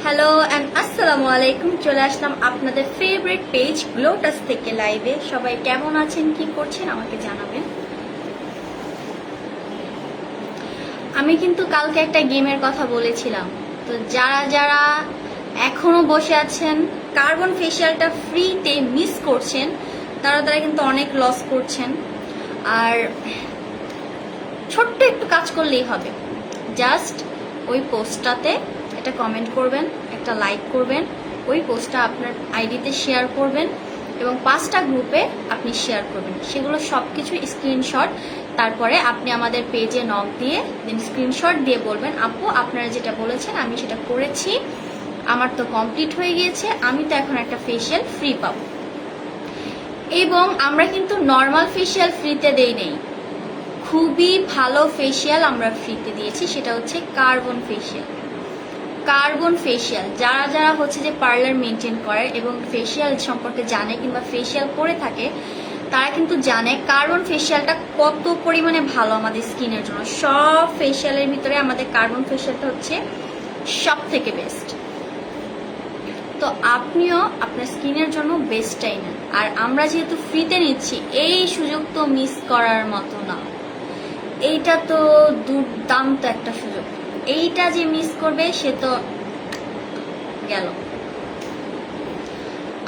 Hello and আসসালামু আলাইকুম। চলে আসলাম আপনাদের ফেভারিট পেজ গ্লোটাস থেকে লাইভে। সবাই কেমন আছেন, কি করছেন আমাকে জানাবেন। আমি কিন্তু কালকে একটা গেমের কথা বলেছিলাম, তো যারা যারা এখনো বসে আছেন কার্বন ফেশিয়ালটা ফ্রিতে মিস করছেন তারা তারা কিন্তু অনেক লস করছেন। আর ছোট্ট একটু কাজ করলেই হবে, জাস্ট ওই পোস্টটাতে একটা কমেন্ট করবেন, একটা লাইক করবেন, ওই পোস্টটা আপনার আইডিতে শেয়ার করবেন এবং 5টা গ্রুপে আপনি শেয়ার করবেন। সেগুলো সব কিছু স্ক্রিনশট, তারপরে আপনি আমাদের পেজে নক দিয়ে দেন স্ক্রিনশট দিয়ে বলবেন, আপু আপনারা যেটা বলেছেন আমি সেটা করেছি, আমার তো কমপ্লিট হয়ে গিয়েছে, আমি তো এখন একটা ফেশিয়াল ফ্রি পাবো। এবং আমরা কিন্তু নর্মাল ফেশিয়াল ফ্রিতে দেই নেই, খুবই ভালো ফেশিয়াল আমরা ফ্রিতে দিয়েছি, সেটা হচ্ছে কার্বন ফেশিয়াল। কার্বন ফেশিয়াল যারা যারা হচ্ছে যে পার্লার মেনটেন করে এবং ফেশিয়াল সম্পর্কে জানে কিংবা ফেশিয়াল করে থাকে তারা কিন্তু জানে কার্বন ফেশিয়ালটা কত পরিমাণে ভালো আমাদের স্কিনের জন্য। সব ফেশিয়ালের ভিতরে আমাদের কার্বন ফেশিয়ালটা হচ্ছে সব থেকে বেস্ট। তো আপনিও আপনার স্কিনের জন্য বেস্টটাই নেন। আর আমরা যেহেতু ফ্রিতে নিচ্ছি, এই সুযোগ তো মিস করার মতো না। এইটা তো দুর্দান্ত একটা সুযোগ, এইটা যে মিস করবে সে তো গেল।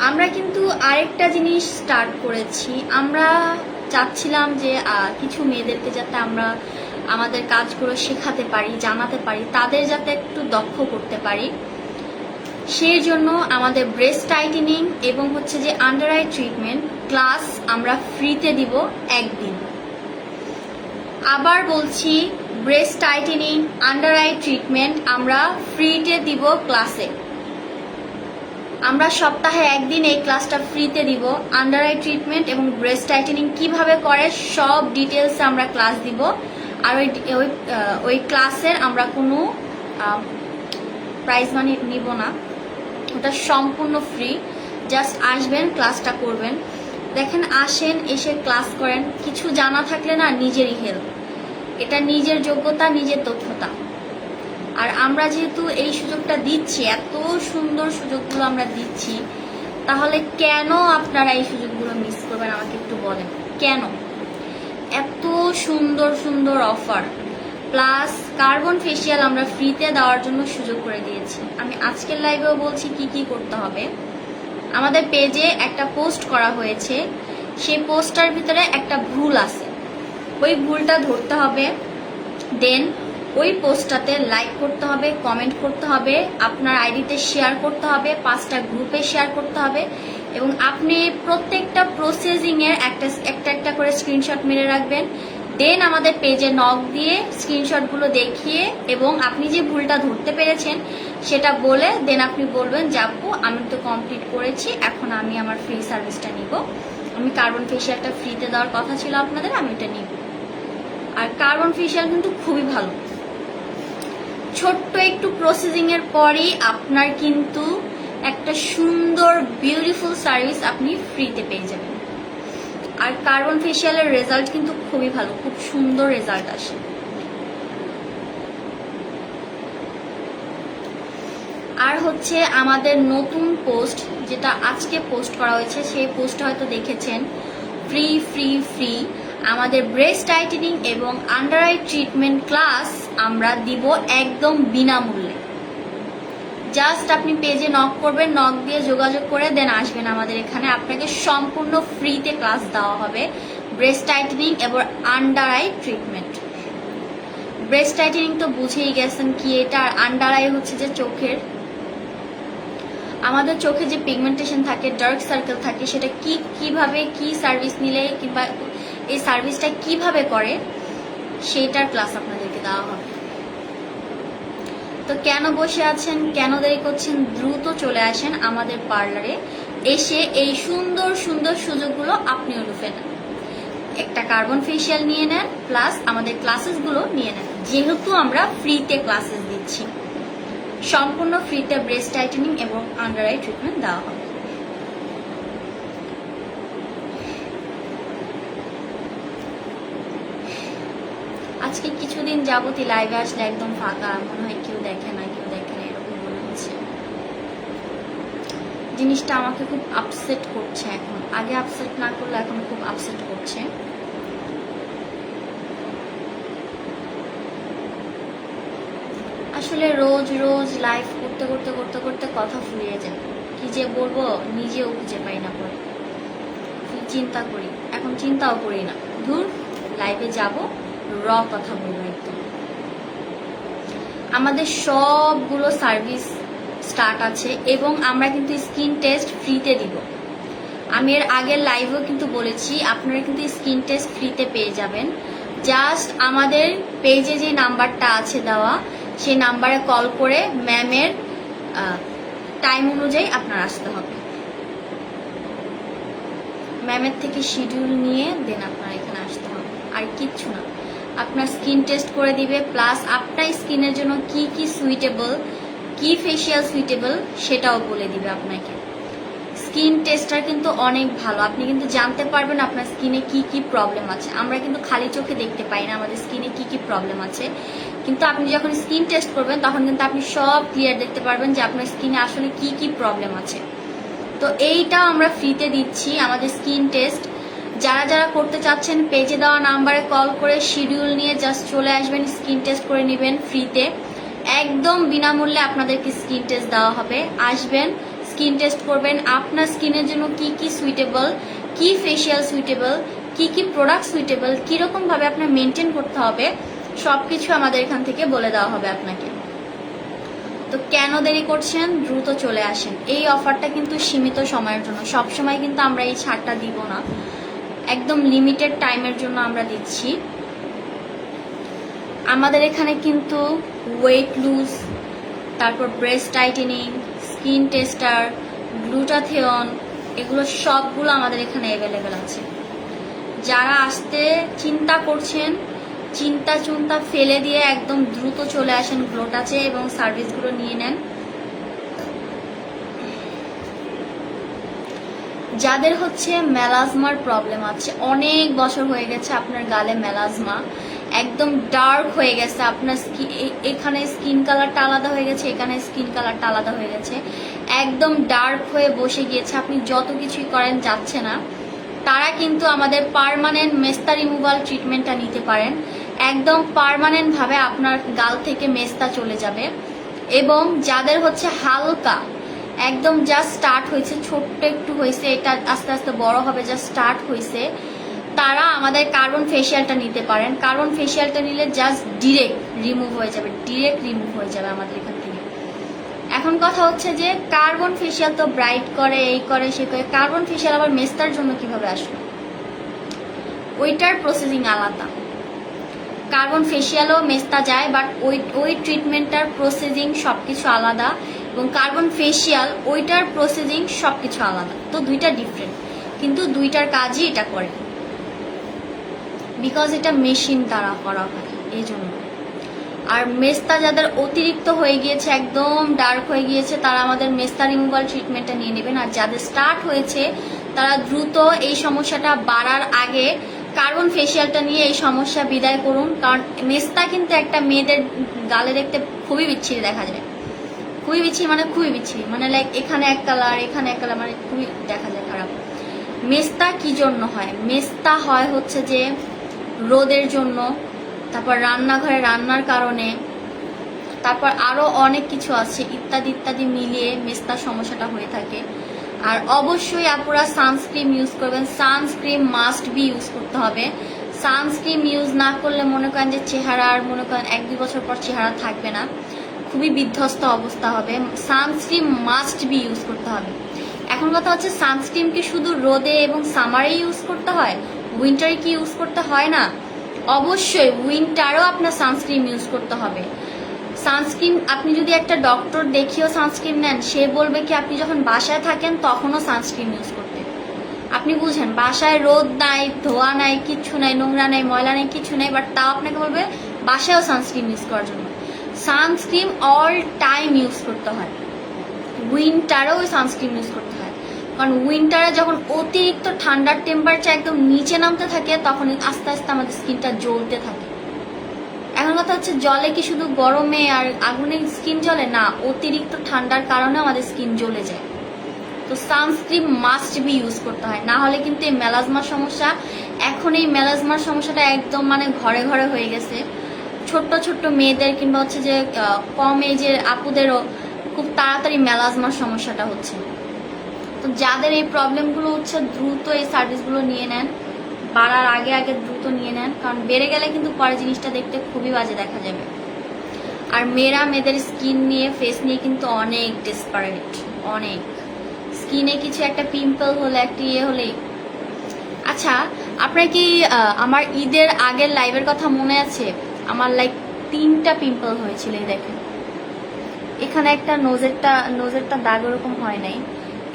আমরা কিন্তু আরেকটা জিনিস স্টার্ট করেছি, আমরা চাচ্ছিলাম যে কিছু মেয়েদেরকে যাতে আমরা আমাদের কাজগুলো শেখাতে পারি, জানাতে পারি, তাদের যাতে একটু দক্ষ করতে পারি। সেই জন্য আমাদের ব্রেস্ট টাইটেনিং এবং হচ্ছে যে আন্ডার আই ট্রিটমেন্ট ক্লাস আমরা ফ্রিতে দিব একদিন। আবার বলছি, breast tightening under eye treatment আমরা ফ্রিতে দিব ক্লাসে। আমরা সপ্তাহে একদিন এই ক্লাসটা ফ্রিতে দিব। আন্ডার আই ট্রিটমেন্ট এবং ব্রেস্ট টাইটেনিং কিভাবে করে সব ডিটেলস আমরা ক্লাস দিব। আর ওই ক্লাসের আমরা কোনো প্রাইজ মানি নিব না, ওটা সম্পূর্ণ ফ্রি। জাস্ট আসবেন, ক্লাসটা করবেন। দেখেন, আসেন, এসে ক্লাস করেন, কিছু জানা থাকলে না নিজেরই হেল্প, এটা নিজের যোগ্যতা, নিজের দক্ষতা। আর আমরা যেহেতু এই সুযোগটা দিচ্ছি, এত সুন্দর সুযোগগুলো আমরা দিচ্ছি, তাহলে কেন আপনারা এই সুযোগগুলো মিস করবেন আমাকে একটু বলেন। কেন এত সুন্দর সুন্দর অফার প্লাস কার্বন ফেশিয়াল আমরা ফ্রিতে দেওয়ার জন্য সুযোগ করে দিয়েছি। আমি আজকের লাইভেও বলছি কি কি করতে হবে। আমাদের পেজে একটা পোস্ট করা হয়েছে, সেই পোস্টটার ভিতরে একটা ভুল আছে, ওই ভুলটা ধরতে হবে। দেন ওই পোস্টটাতে লাইক করতে হবে, কমেন্ট করতে হবে, আপনার আইডিতে শেয়ার করতে হবে, 5টা গ্রুপে শেয়ার করতে হবে এবং আপনি প্রত্যেকটা প্রসেসিংয়ের একটা করে স্ক্রিনশট মেরে রাখবেন। দেন আমাদের পেজে নক দিয়ে স্ক্রিনশটগুলো দেখিয়ে এবং আপনি যে ভুলটা ধরতে পেরেছেন সেটা বলে দেন আপনি বলবেন যে আপু আমি তো কমপ্লিট করেছি, এখন আমি আমার ফ্রি সার্ভিসটা নিব, আমি কার্বন ফেশিয়ালটা ফ্রিতে দেওয়ার কথা ছিল আপনাদের, আমি এটা নিব। আর কার্বন ফেশিয়াল কিন্তু খুবই ভালো, ছোট্ট একটু প্রসেসিং এর পরেই আপনার কিন্তু একটা সুন্দর বিউটিফুল সার্ভিস আপনি ফ্রিতে পেয়ে যাবেন। আর কার্বন ফেশিয়ালের রেজাল্ট কিন্তু খুবই ভালো, খুব সুন্দর রেজাল্ট আসে। আর হচ্ছে আমাদের নতুন পোস্ট যেটা আজকে পোস্ট করা হয়েছে, সেই পোস্ট হয়তো দেখেছেন, ফ্রি ফ্রি ফ্রি আমাদের ব্রেস্ট টাইটেনিং এবং আন্ডার আই ট্রিটমেন্ট ক্লাস আমরা দিব একদম বিনামূল্যে। জাস্ট আপনি পেজে নক করবেন, নক দিয়ে যোগাযোগ করে দেন আসবেন আমাদের এখানে, আপনাকে সম্পূর্ণ ফ্রিতে ক্লাস দেওয়া হবে ব্রেস্ট টাইটেনিং এবং under eye treatment. Breast tightening তো বুঝেই গেছেন কি এটা, আর আন্ডার আই হচ্ছে যে চোখের, আমাদের চোখে যে পিগমেন্টেশন থাকে, ডার্ক সার্কেল থাকে, সেটা কিভাবে কি সার্ভিস নিলে কিংবা এই সার্ভিসটা কিভাবে করে সেইটার ক্লাস আপনাদেরকে দেওয়া হবে। তো কেন বসে আছেন, কেন দেরি করছেন, দ্রুত চলে আসেন আমাদের পার্লারে, এসে এই সুন্দর সুন্দর সুযোগগুলো আপনিও লুফে নেন। একটা কার্বন ফেশিয়াল নিয়ে নেন, প্লাস আমাদের ক্লাসেসগুলো নিয়ে নেন। যেহেতু আমরা ফ্রিতে ক্লাসেস দিচ্ছি, সম্পূর্ণ ফ্রিতে ব্রেস্ট টাইটেনিং এবং আন্ডার আই ট্রিটমেন্ট দেওয়া হবে। আজকে কিছুদিন যাবতই লাইভে আসলে একদম ফাঁকা মনে হয়, কেউ দেখে না এরকম মনে হচ্ছে। জিনিসটা আমাকে খুব আপসেট করছে এখন। আগে আপসেট না করলে এখন খুব আপসেট করছে। আসলে রোজ রোজ লাইভ করতে করতে করতে করতে কথা ফুরিয়ে যায়, কি যে বলবো নিজেও খুঁজে পাই না পরে। চিন্তা করি, এখন চিন্তাও করি না, ধুর লাইভে যাব, কথা বলবো একদম। আমাদের সবগুলো সার্ভিস স্টার্ট আছে এবং আমরা কিন্তু স্কিন টেস্ট ফ্রিতে দিব। আমি এর আগের লাইভেও কিন্তু বলেছি আপনারা কিন্তু স্কিন টেস্ট ফ্রিতে পেয়ে যাবেন। জাস্ট আমাদের পেজে যে নাম্বারটা আছে দেওয়া, সেই নাম্বারে কল করে ম্যামের টাইম অনুযায়ী আপনার আসতে হবে। ম্যামের থেকে শিডিউল নিয়ে দেন আপনার এখানে আসতে হবে, আর কিচ্ছু না। আপনার স্কিন টেস্ট করে দিবে, প্লাস আপনার স্কিনের জন্য কি কি সুইটেবল, কি ফেসিয়াল সুইটেবল সেটাও বলে দিবে আপনাকে। স্কিন টেস্টার কিন্তু অনেক ভালো, আপনি কিন্তু জানতে পারবেন আপনার স্কিনে কি কি প্রবলেম আছে। আমরা কিন্তু খালি চোখে দেখতে পাই না আমাদের স্কিনে কি কি প্রবলেম আছে, কিন্তু আপনি যখন স্কিন টেস্ট করবেন তখন কিন্তু আপনি সব ক্লিয়ার দেখতে পারবেন যে আপনার স্কিনে আসলে কি কি প্রবলেম আছে। তো এইটাও আমরা ফ্রিতে দিচ্ছি, আমাদের স্কিন টেস্ট। যারা যারা করতে চাচ্ছেন পেজে দেওয়া নাম্বারে কল করে শিডিউল নিয়ে জাস্ট চলে আসবেন, স্কিন টেস্ট করে নেবেন ফ্রিতে, একদম বিনামূল্যে আপনাদেরকে স্কিন টেস্ট দেওয়া হবে। আসবেন, স্কিন টেস্ট করবেন, আপনার স্কিনের জন্য কি কি সুইটেবল, কি ফেসিয়াল সুইটেবল, কি কি প্রোডাক্ট সুইটেবল, কিরকম ভাবে আপনার মেনটেন করতে হবে, সবকিছু আমাদের এখান থেকে বলে দেওয়া হবে আপনাকে। তো কেন দেরি করছেন, দ্রুত চলে আসেন। এই অফারটা কিন্তু সীমিত সময়ের জন্য, সব সময় কিন্তু আমরা এই ছাড়টা দিব না, একদম লিমিটেড টাইমের জন্য আমরা দিচ্ছি। আমাদের এখানে কিন্তু ওয়েট লুজ, তারপর breast tightening, skin tester, glutathione, এগুলো সবগুলো আমাদের এখানে অ্যাভেলেবেল আছে। যারা আসতে চিন্তা করছেন, চিন্তা ফেলে দিয়ে একদম দ্রুত চলে আসেন গ্লোটাচে এবং সার্ভিসগুলো নিয়ে নেন। যাদের হচ্ছে মেলাজমার প্রবলেম আছে, অনেক বছর হয়ে গেছে আপনার গালে মেলাজমা, একদম ডার্ক হয়ে গেছে, আপনার এখানে স্কিন কালারটা আলাদা হয়ে গেছে, এখানে স্কিন কালারটা আলাদা হয়ে গেছে, একদম ডার্ক হয়ে বসে গিয়েছে, আপনি যত কিছুই করেন যাচ্ছে না, তারা কিন্তু আমাদের পার্মানেন্ট মেস্তা রিমুভাল ট্রিটমেন্টটা নিতে পারেন। একদম পার্মানেন্ট ভাবে আপনার গাল থেকে মেস্তা চলে যাবে। এবং যাদের হচ্ছে হালকা, একদম জাস্ট স্টার্ট হয়েছে, ছোট্ট একটু হয়েছে, এটা আস্তে আস্তে বড় হবে, জাস্ট স্টার্ট হয়েছে, তারা আমাদের কার্বন ফেসিয়ালটা নিতে পারেন। কার্বন ফেসিয়ালটা নিলে জাস্ট ডিরেক্ট রিমুভ হয়ে যাবে, ডিরেক্ট রিমুভ হয়ে যাবে আমাদের এখান থেকে। এখন কথা হচ্ছে যে কার্বন ফেসিয়াল তো ব্রাইট করে, এই করে সে করে, কার্বন ফেসিয়াল আবার মেস্তার জন্য কিভাবে আসলো, ওইটার প্রসেসিং আলাদা। কার্বন ফেসিয়ালও মেস্তা যায়, বাট ওই ট্রিটমেন্টটার প্রসেসিং সবকিছু আলাদা, এবং কার্বন ফেসিয়াল ওইটার প্রসেসিং সবকিছু আলাদা। তো দুইটা ডিফারেন্ট, কিন্তু দুইটার কাজই এটা করে, বিকজ এটা মেশিন দ্বারা করা হয় এই জন্য। আর মেস্তা যাদের অতিরিক্ত হয়ে গিয়েছে, একদম ডার্ক হয়ে গিয়েছে, তারা আমাদের মেস্তা রিমুভাল ট্রিটমেন্টটা নিয়ে নেবেন। আর যাদের স্টার্ট হয়েছে তারা দ্রুত এই সমস্যাটা বাড়ার আগে কার্বন ফেসিয়ালটা নিয়ে এই সমস্যা বিদায় করুন। কারণ মেস্তা কিন্তু একটা মেয়েদের গালে দেখতে খুবই বিচ্ছিরি দেখা যায়, খুবই বিচ্ছিরি, মানে খুবই বিচ্ছিরি, মানে লাইক এখানে এক কালার, এখানে এক কালার, মানে খুবই দেখা যায় খারাপ। মেস্তা কি জন্য হয়, মেস্তা হয় হচ্ছে যে রোদের জন্য, তারপর রান্নাঘরে রান্নার কারণে, তারপর আরো অনেক কিছু আছে, ইত্যাদি ইত্যাদি মিলিয়ে মেস্তার সমস্যাটা হয়ে থাকে। আর অবশ্যই আপুরা সানস্ক্রিন ইউজ করবেন, সানস্ক্রিন মাস্ট বি ইউজ করতে হবে। সানস্ক্রিন ইউজ না করলে মনে করেন যে চেহারা, আর মনে করেন 1-2 বছর পর চেহারা থাকবে না, খুবই বিধ্বস্ত অবস্থা হবে। সানস্ক্রিন মাস্ট বি ইউজ করতে হবে। এখন কথা হচ্ছে সানস্ক্রিন কি শুধু রোদে এবং সামারে ইউজ করতে হয়, উইন্টারে কি ইউজ করতে হয় না? অবশ্যই উইন্টারও আপনার সানস্ক্রিন ইউজ করতে হবে। সানস্ক্রিন আপনি যদি একটা ডক্টর দেখিয়েও সানস্ক্রিন নেন, সে বলবে কি আপনি যখন বাসায় থাকেন তখনও সানস্ক্রিন ইউজ করতে। আপনি বুঝেন, বাসায় রোদ নাই, ধোয়া নাই, কিচ্ছু নাই, নোংরা নাই, ময়লা নাই, কিছু নাই, বাট তাও আপনাকে বলবে বাসায়ও সানস্ক্রিন ইউজ করার জন্য। সানস্ক্রিন অল টাইম ইউজ করতে হয়, উইন্টারেও সানস্ক্রিন ইউজ করতে হয়। কারণ উইন্টারে যখন অতিরিক্ত ঠান্ডার টেম্পারেচার একদম নিচে নামতে থাকে, তখন আস্তে আস্তে আমাদের স্কিনটা জ্বলতে থাকে। এখন কথা হচ্ছে জলে কি শুধু গরমে আর আগুনে স্কিন জ্বলে না, অতিরিক্ত ঠান্ডার কারণে আমাদের স্কিন জ্বলে যায়। তো সানস্ক্রিন মাস্ট বি ইউজ করতে হয়, না হলে কিন্তু এই মেলাজমার সমস্যা, এখন এই মেলাজমার সমস্যাটা একদম মানে ঘরে ঘরে হয়ে গেছে। ছোট্ট ছোট্ট মেয়েদের কিংবা হচ্ছে যে কম এজের আপুদেরও খুব তাড়াতাড়ি মেলাজমার সমস্যাটা হচ্ছে। তো যাদের এই প্রবলেমগুলো হচ্ছে দ্রুত এই সার্ভিসগুলো নিয়ে নেন, বাড়ার আগে আগে দ্রুত নিয়ে নেন, কারণ বেড়ে গেলে কিন্তু পরে জিনিসটা দেখতে খুবই বাজে দেখা যাবে। আর মেয়েদের স্কিন নিয়ে ফেস নিয়ে কিন্তু অনেক ডেসপারেট, অনেক স্কিনে কিছু একটা পিম্পল হলে একটা হলেই। আচ্ছা, আপনার কি আমার ঈদের আগের লাইভের কথা মনে আছে? আমার লাইক 3টা পিম্পল হয়েছিল। এই দেখেন, এখানে একটা, নোজেরটা দাগ ওরকম হয় নাই,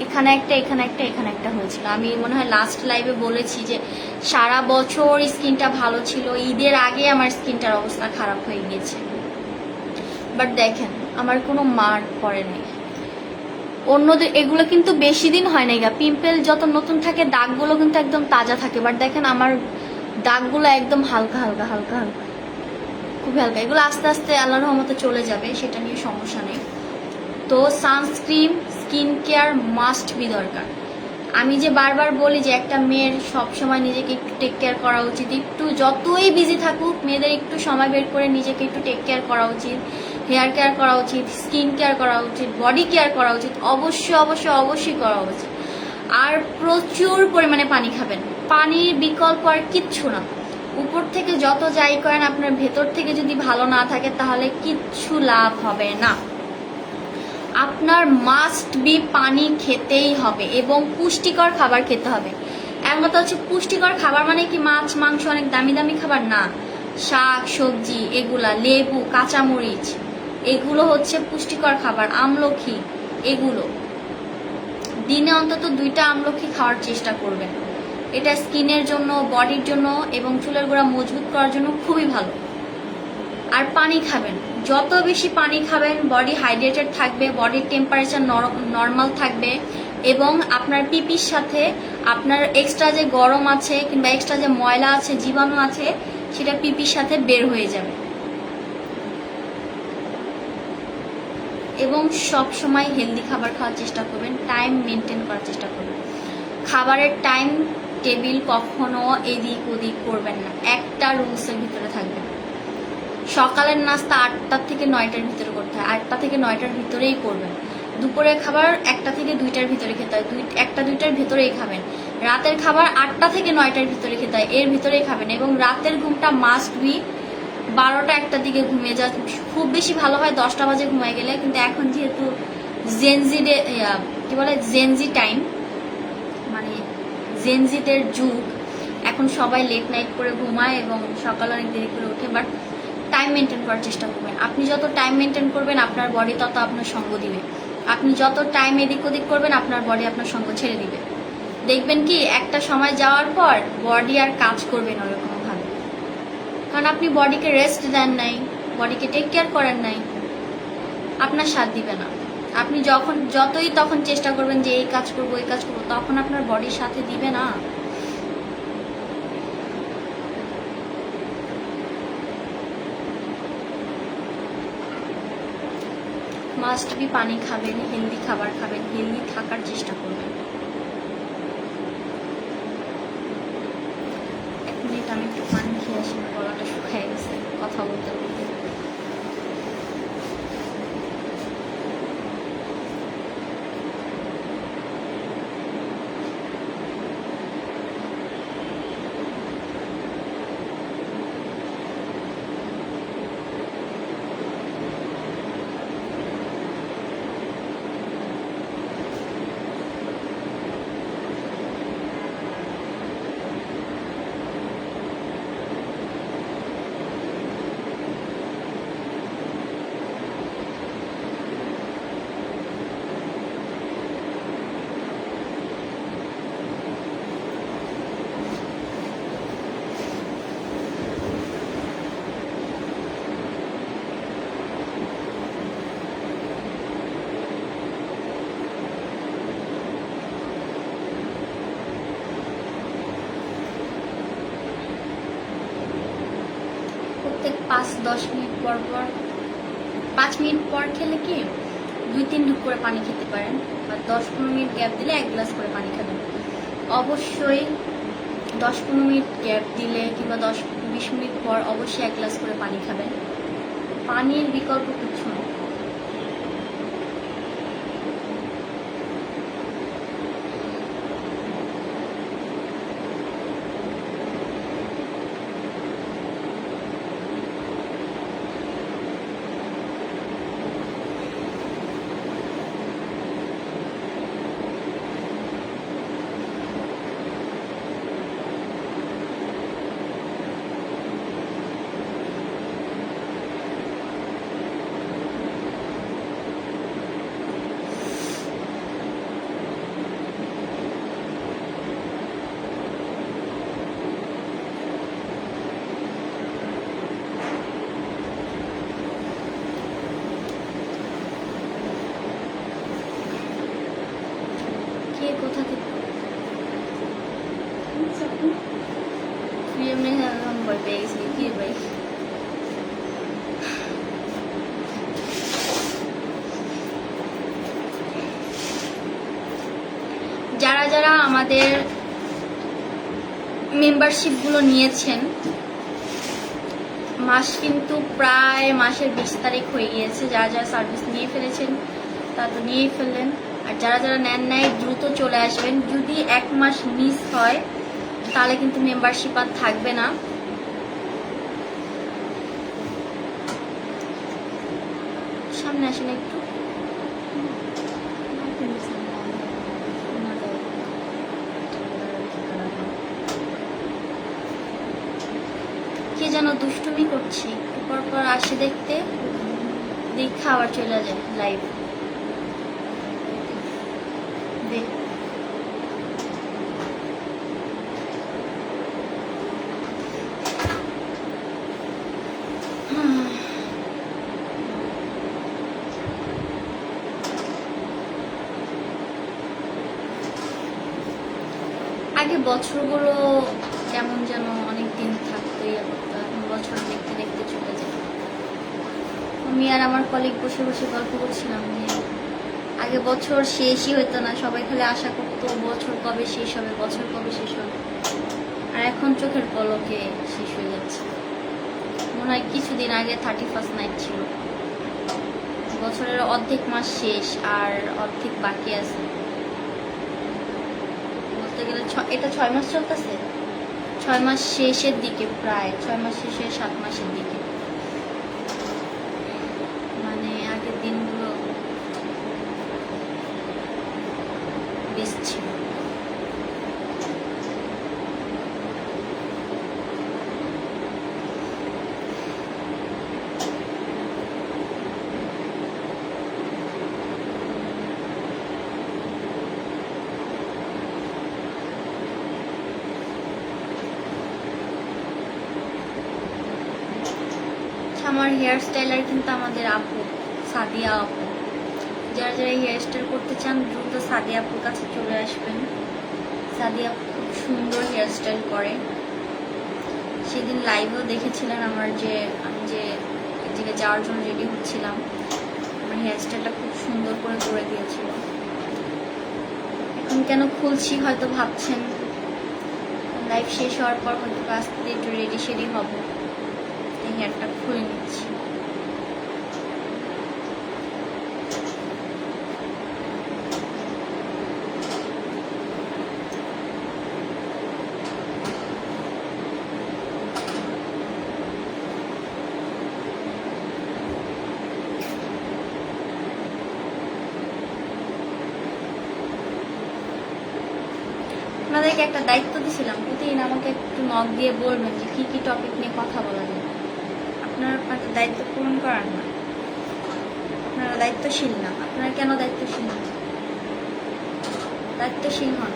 এখানে একটা, এখানে একটা, এখানে একটা হয়েছিল। আমি মনে হয় লাস্ট লাইভে বলেছি যে সারা বছর স্কিনটা ভালো ছিল, ঈদের আগে আমার স্কিনটার অবস্থা খারাপ হয়ে গিয়েছে। বাট দেখেন, আমার কোনো মার্ক পড়ে নেই। অন্যদের এগুলো কিন্তু বেশি দিন হয় নাই গা, পিম্পল যত নতুন থাকে দাগগুলো কিন্তু একদম তাজা থাকে। বাট দেখেন আমার দাগগুলো একদম হালকা হালকা হালকা হালকা, খুবই হালকা। এগুলো আস্তে আস্তে আল্লাহর রহমতে চলে যাবে, সেটা নিয়ে সমস্যা নেই। তো sunscreen, skin care must be দরকার। আমি যে বারবার বলি যে একটা মেয়ের সবসময় নিজেকে একটু টেক কেয়ার করা উচিত, একটু যতই বিজি থাকুক মেয়েদের একটু সময় বের করে নিজেকে একটু টেক কেয়ার করা উচিত, হেয়ার কেয়ার করা উচিত, স্কিন কেয়ার করা উচিত, বডি কেয়ার করা উচিত, অবশ্যই অবশ্যই অবশ্যই করা উচিত। আর প্রচুর পরিমাণে পানি খাবেন, পানির বিকল্প আর কিচ্ছু না। উপর থেকে যত যাই করেন, আপনার ভেতর থেকে যদি ভালো না থাকে তাহলে কিচ্ছু লাভ হবে না। আপনার মাস্ট বি পানি খেতেই হবে এবং পুষ্টিকর খাবার খেতে হবে। এমন কথা হচ্ছে পুষ্টিকর খাবার মানে কি মাছ মাংস অনেক দামি দামি খাবার না, শাক সবজি এগুলা, লেবু, কাঁচামরিচ, এগুলো হচ্ছে পুষ্টিকর খাবার। আমলকি, এগুলো দিনে অন্তত 2টা আমলকি খাওয়ার চেষ্টা করবেন। এটা স্কিনের জন্য, বডির জন্য এবং চুলের গোড়া মজবুত করার জন্য খুবই ভালো। আর পানি খাবেন, যত বেশি পানি খাবেন বডি হাইড্রেটেড থাকবে, বডির টেম্পারেচার নর্মাল থাকবে এবং আপনার পিপির সাথে আপনার এক্সট্রা যে গরম আছে কিংবা এক্সট্রা যে ময়লা আছে, জীবাণু আছে, সেটা পিপির সাথে বের হয়ে যাবে। এবং সব সময় হেলদি খাবার খাওয়ার চেষ্টা করবেন, টাইম মেনটেন করার চেষ্টা করবেন। খাবারের টাইম টেবিল কখনো এদিক ওদিক করবেন না, একটা রুলসের ভিতরে থাকবেন। সকালের নাস্তা 8টা থেকে 9টার ভিতরে করতে হয়, 8টা থেকে 9টার ভিতরেই করবেন। দুপুরের খাবার 1টা থেকে 2টার ভিতরে খেতে হয়, 1টা 2টার ভিতরেই খাবেন। রাতের খাবার 8টা থেকে 9টার ভিতরে খেতে হয়, এর ভিতরেই খাবেন। এবং রাতের ঘুমটা মাস্ট বি 12টা 1টার দিকে ঘুমিয়ে যা, খুব বেশি ভালো হয় 10টা বাজে ঘুমিয়ে গেলে। কিন্তু এখন যেহেতু জেনজি কি বলে জেনজি টাইম, মানে জেনজিদের যুগ, এখন সবাই লেট নাইট করে ঘুমায় এবং সকালে অনেক দেরি করে ওঠে। বাট টাইম মেনটেন করার চেষ্টা করবেন। আপনি যত টাইম মেনটেন করবেন আপনার বডি তত আপনার সঙ্গ দিবে। আপনি যত টাইম এদিক ওদিক করবেন আপনার বডি আপনার সঙ্গ ছেড়ে দিবে। দেখবেন কি একটা সময় যাওয়ার পর বডি আর কাজ করবে না ওরকমভাবে, কারণ আপনি বডিকে রেস্ট দেন নাই, বডিকে টেক কেয়ার করেন নাই, আপনার সাথ দিবে না। আপনি যতই তখন চেষ্টা করবেন যে এই কাজ করবো এই কাজ করবো, তখন আপনার বডির সাথে দিবে না। মাস্ট বি পানি খাবেন, হেলদি খাবার খাবেন, হেলদি থাকার চেষ্টা করবেন। 1 মিনিট আমি একটু পানি খেয়ে আসি, গলাটা শুকিয়ে গেছে কথা বলতে বলতে। প্রত্যেক 5-10 মিনিট পর পর, 5 মিনিট পর খেলে কি 2-3 ঢুক করে পানি খেতে পারেন, বা 10-15 মিনিট গ্যাপ দিলে 1 গ্লাস করে পানি খাবেন। অবশ্যই 10-15 মিনিট গ্যাপ দিলে কিংবা 10-20 মিনিট পর অবশ্যই 1 গ্লাস করে পানি খাবেন। পানির বিকল্প কিছু না। কে কোথা থেকে এমনি নম্বর পেয়ে গেছি কি ভাই? যারা যারা আমাদের মেম্বারশিপগুলো নিয়েছেন, মাস কিন্তু প্রায় মাসের 20 তারিখ হয়ে গিয়েছে। যারা যারা সার্ভিস নিয়ে ফেলেছেন তারা তো নিয়েই ফেললেন, আর যারা যারা নেন নাই দ্রুত চলে আসবেন। যদি 1 মাস মিস হয় তাহলে কিন্তু মেম্বারশিপ আর থাকবে না। সামনে আসেন একটু। কে যেন দুষ্টুমি করছে, পর পর আসে দেখতে, দেখা আবার চলে যায় লাইভ। আগে বছরগুলো কেমন যেন অনেক দিন থাকতো, এখন বছর দেখতে দেখতে চলে যায়। আমি আর আমার কলিগ বসে বসে গল্প করছিলাম যে আগে বছর শেষই হইতো না, সবাই খালি আশা করতো বছর কবে শেষ হবে, বছর কবে শেষ হবে, আর এখন চোখের পলকে শেষ হয়ে যাচ্ছে। মনে হয় কিছুদিন আগে 31st নাইট ছিল। বছরের অর্ধেক মাস শেষ আর অর্ধেক বাকি আছে। বলতে গেলে এটা 6 মাস চলতেছে, 6 মাস শেষের দিকে, প্রায় 6 মাস শেষে 7 মাসের দিকে। মানে আগের দিনগুলো বেশ ছিল। আমার হেয়ার স্টাইলার কিন্তু আমাদের আপু, সাদিয়া আপু। যারা যারা হেয়ার স্টাইল করতে চান দ্রুত সাদিয়া আপুর কাছে চলে আসবেন। সাদিয়া আপু খুব সুন্দর হেয়ার স্টাইল করে। সেদিন লাইভেও দেখেছিলেন আমার, যে আমি যে এক জায়গায় যাওয়ার জন্য রেডি হচ্ছিলাম, আমার হেয়ার স্টাইলটা খুব সুন্দর করে করে দিয়েছিল। এখন কেন খুলছি হয়তো ভাবছেন, লাইভ শেষ হওয়ার পর হয়তো আস্তে আস্তে একটু রেডি শেডি হবো, হেয়ারটা খুলে নিচ্ছি। আপনাদেরকে একটা দায়িত্ব দিয়েছিলাম, প্রতিদিন আমাকে একটু নক দিয়ে বলবেন যে কি কি টপিক নিয়ে কথা বলা যায়। আপনারা আপনাদের দায়িত্ব পূরণ করার না, আপনারা দায়িত্বশীল না। আপনারা কেন দায়িত্বশীল না? দায়িত্বশীল হন।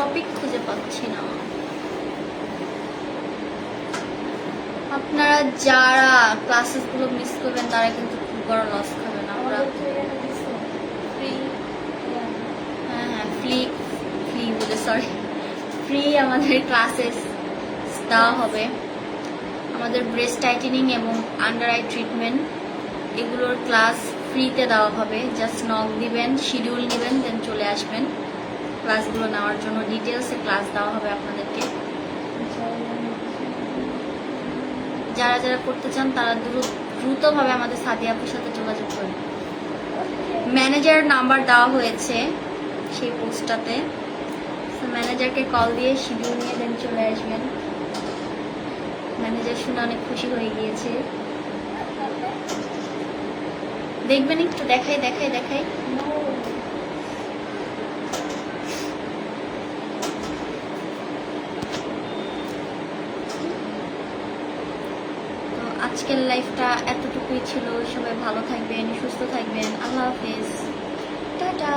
টপিক খুঁজে পাচ্ছি না। আপনারা যারা ক্লাসেসগুলো মিস করবেন তারা কিন্তু খুব বড় লস খাবেন। আমরা হ্যাঁ ফ্রি আমাদের ক্লাসেস দেওয়া হবে। আমাদের ব্রেস্ট টাইটেনিং এবং আন্ডার আই ট্রিটমেন্ট এগুলোর ক্লাস ফ্রিতে দেওয়া হবে। জাস্ট নক দিবেন, শিডিউল নেবেন, দেন চলে আসবেন ক্লাসগুলো নেওয়ার জন্য। ডিটেলসে ক্লাস দেওয়া হবে আপনাদেরকে। যারা যারা করতে চান তারা দ্রুতভাবে আমাদের সাদিয়া আপুর সাথে যোগাযোগ করুন। ম্যানেজার নাম্বার দেওয়া হয়েছে সেই পোস্টটাতে, ম্যানেজারকে কল দিয়ে শিডিউল নিয়ে দেন চলে আসবেন। ম্যানেজার শুনে অনেক খুশি হয়ে গিয়েছে। দেখবেন একটু দেখাই। তো আজকের লাইফটা এতটুকুই ছিল। সবাই ভালো থাকবেন, সুস্থ থাকবেন। আল্লাহ হাফেজ, টাটা।